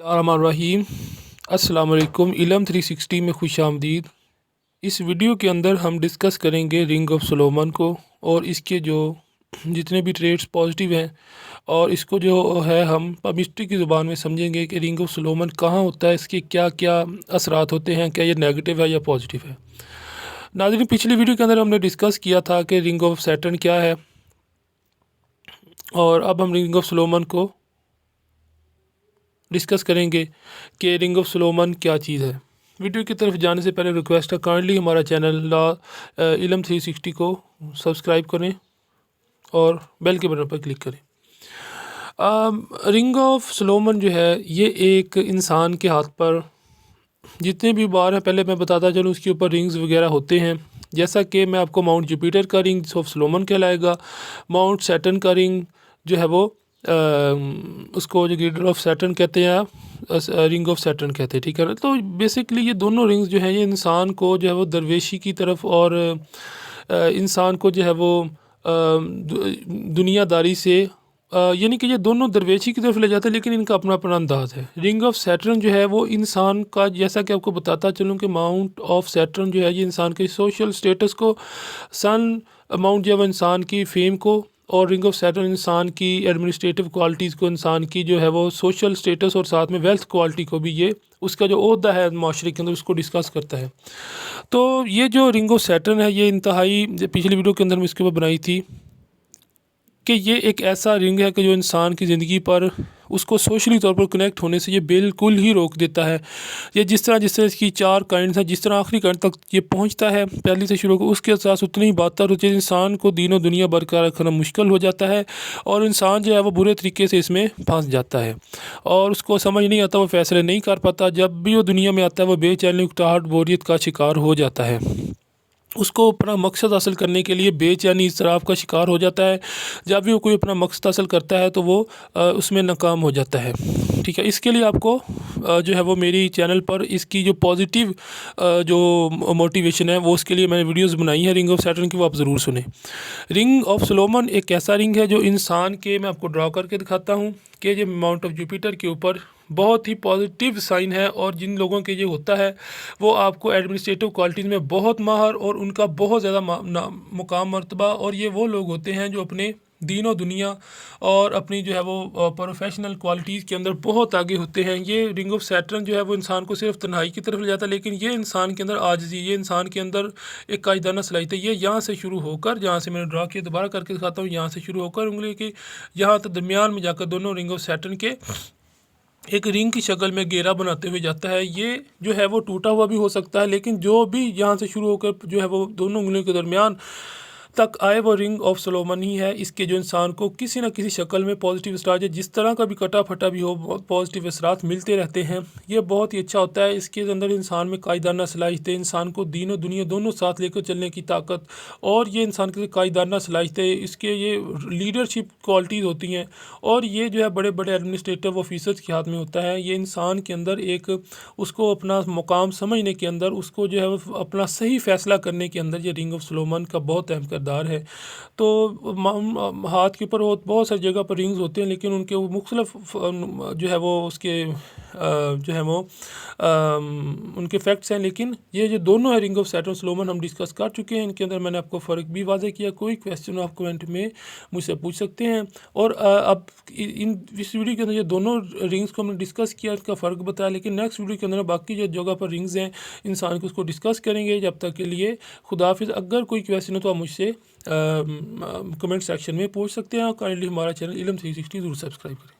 रहीम अस्सलाम वालेकुम। इलम 360 में खुश आमदीद। इस वीडियो के अंदर हम डिस्कस करेंगे रिंग ऑफ सोलोमन को और इसके जो जितने भी ट्रेड्स पॉजिटिव हैं, और इसको जो है हम मिस्ट्री की ज़ुबान में समझेंगे कि रिंग ऑफ सोलोमन कहाँ होता है, इसके क्या क्या असरात होते हैं, क्या ये नेगेटिव है या पॉजिटिव है। नाज़रीन, पिछली वीडियो के अंदर हमने डिस्कस किया था कि रिंग ऑफ सैटर्न क्या है, और अब हम रिंग ऑफ सोलोमन को डिस्कस करेंगे कि रिंग ऑफ सोलोमन क्या चीज़ है। वीडियो की तरफ जाने से पहले रिक्वेस्ट है, काइंडली हमारा चैनल इलम 360 को सब्सक्राइब करें और बेल के बटन पर क्लिक करें। रिंग ऑफ सोलोमन जो है ये एक इंसान के हाथ पर जितने भी बार है, पहले मैं बताता चलूँ, उसके ऊपर रिंग्स वगैरह होते हैं। जैसा कि मैं आपको माउंट जुपिटर का रिंग ऑफ सोलोमन कहलाएगा, माउंट सैटर्न का रिंग जो है वो उसको जो ग्रिड ऑफ सैटर्न कहते हैं, रिंग ऑफ सैटर्न कहते हैं, ठीक है ना। तो बेसिकली ये दोनों रिंग्स जो हैं ये इंसान को जो है वो दरवेशी की तरफ और इंसान को जो है वो दुनियादारी से यानी कि ये दोनों दरवेशी की तरफ ले जाते हैं, लेकिन इनका अपना अपना अंदाज है। रिंग ऑफ सैटर्न जो है वो इंसान का, जैसा कि आपको बताता चलूँ कि माउंट ऑफ सैटर्न जो है ये इंसान के सोशल स्टेटस को, सन माउंट जो है इंसान की फेम को, और रिंग ऑफ सैटर्न इंसान की एडमिनिस्ट्रेटिव क्वालिटीज़ को, इंसान की जो है वो सोशल स्टेटस और साथ में वेल्थ क्वालिटी को भी, ये उसका जो ओहदा है माशरे के अंदर उसको डिस्कस करता है। तो ये जो रिंग ऑफ सैटर्न है ये इंतहाई, पिछली वीडियो के अंदर मैं इसके ऊपर बनाई थी कि ये एक ऐसा रिंग है कि जो इंसान की ज़िंदगी पर उसको सोशली तौर पर कनेक्ट होने से ये बिल्कुल ही रोक देता है। ये जिस तरह इसकी 4 काइंड्स हैं, जिस तरह आखिरी काइंड तक ये पहुंचता है पहली से शुरू, उसके साथ उतनी ही बातर होती है, इंसान को दीनों दुनिया बरकरार रखना मुश्किल हो जाता है, और इंसान जो है वो बुरे तरीके से इसमें फंस जाता है और उसको समझ नहीं आता, वो फैसले नहीं कर पाता। जब भी वो दुनिया में आता है वो बेचैनी, उकताहट, बोरियत का शिकार हो जाता है। उसको अपना मकसद हासिल करने के लिए बेचैनी, इसराफ का शिकार हो जाता है। जब भी वो कोई अपना मकसद हासिल करता है तो वो उसमें नाकाम हो जाता है, ठीक है। इसके लिए आपको जो है वो मेरी चैनल पर इसकी जो पॉजिटिव जो मोटिवेशन है वो, उसके लिए मैंने वीडियोस बनाई है रिंग ऑफ सैटर्न की, वो आप ज़रूर सुने। रिंग ऑफ सोलोमन एक ऐसा रिंग है जो इंसान के, मैं आपको ड्रा करके दिखाता हूँ कि ये माउंट ऑफ जुपिटर के ऊपर बहुत ही पॉजिटिव साइन है, और जिन लोगों के ये होता है वो आपको एडमिनिस्ट्रेटिव क्वालिटीज़ में बहुत माहर और उनका बहुत ज़्यादा मुकाम मर्तबा, और ये वो लोग होते हैं जो अपने दीन और दुनिया और अपनी जो है वो प्रोफेशनल क्वालिटीज़ के अंदर बहुत आगे होते हैं। ये रिंग ऑफ सैटर्न जो है वो इंसान को सिर्फ तन्हाई की तरफ ले जाता है, लेकिन ये इंसान के अंदर आजिज़ी, ये इंसान के अंदर एक कायदाना सलाहियत है। ये यहाँ से शुरू होकर, जहाँ से मैंने ड्रा किया, दोबारा करके दिखाता हूँ, यहाँ से शुरू होकर उंगली के यहाँ तक दरमियान में जाकर दोनों रिंग ऑफ सैटर्न के एक रिंग की शक्ल में घेरा बनाते हुए जाता है। ये जो है वो टूटा हुआ भी हो सकता है, लेकिन जो भी यहाँ से शुरू होकर जो है वो दोनों उंगलियों के दरमियान तक आए वो रिंग ऑफ सोलोमन ही है। इसके जो इंसान को किसी न किसी शक्ल में पॉजिटिव असरात, जिस तरह का भी कटा फटा भी हो, पॉजिटिव असरात मिलते रहते हैं। ये बहुत ही अच्छा होता है। इसके अंदर इंसान में कायदाना सलाहियतें, इंसान को दीन और दुनिया दोनों साथ लेकर चलने की ताकत, और ये इंसान के कायदाना सलाहियतें, इसके ये लीडरशिप क्वालिटीज़ होती हैं, और ये जो है बड़े बड़े एडमिनिस्ट्रेटिव ऑफिसर्स के हाथ में होता है। ये इंसान के अंदर एक, उसको अपना मुकाम समझने के अंदर, उसको जो है अपना सही फ़ैसला करने के अंदर ये रिंग ऑफ सोलोमन का बहुत अहम किरदार है। तो हाथ के ऊपर बहुत सारी जगह पर रिंग्स होते हैं, लेकिन उनके वो मुख्तलिफ जो है वो उसके जो है वो उनके फैक्ट्स हैं। लेकिन ये जो दोनों है रिंग ऑफ सैटर्न सोलोमन हम डिस्कस कर चुके हैं। इनके अंदर मैंने आपको फ़र्क भी वाज़े किया। कोई क्वेश्चन आप कमेंट में मुझसे पूछ सकते हैं। और अब इस वीडियो के अंदर ये दोनों रिंग्स को हमने डिस्कस किया, इसका फ़र्क बताया, लेकिन नेक्स्ट वीडियो के अंदर बाकी जो जगह पर रिंग्स हैं इंसान को उसको डिस्कस करेंगे। जब तक के लिए खुदा हाफिज़। अगर कोई क्वेश्चन हो तो आप मुझसे कमेंट सेक्शन में पूछ सकते हैं। काइंडली हमारा चैनल इलम 360 ज़रूर सब्सक्राइब करें।